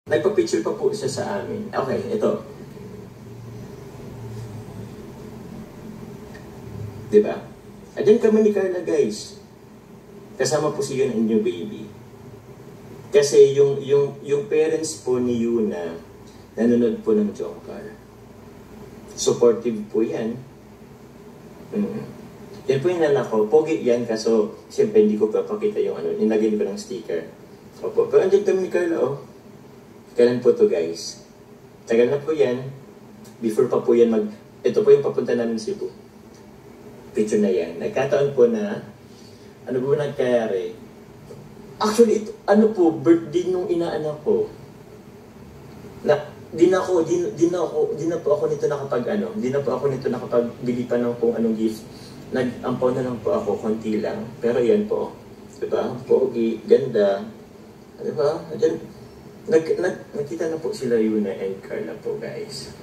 Nagpa-picture pa po siya sa amin. Okay, ito. Diba? Ayan kami ni Carla, guys. Kasama po si Yuna and yung baby. Kasi yung parents po ni Yuna, nanonood po ng Jongkar. Supportive po yan. Yan po yung anak ko. Pogi yan, kaso siyempre hindi ko papakita yung ano, nilagay ko ng sticker. Opo, pero andyan kami ni Carla, oh. Kailan po to, guys? Tagal na po yan. Before pa po yan ito po yung papunta namin Cebu. Picture na yan. Nagkataon po na, ano po nagkayari? Actually, ito, ano po, birthday nung inaanak ko. Di na po ako nito nakapagbili pa ng kung anong gift. Nag-ampaw na lang po ako, konti lang. Pero yan po, diba? Pogi, ganda. Diba? Nakita na po sila Yuna and Carla po, guys.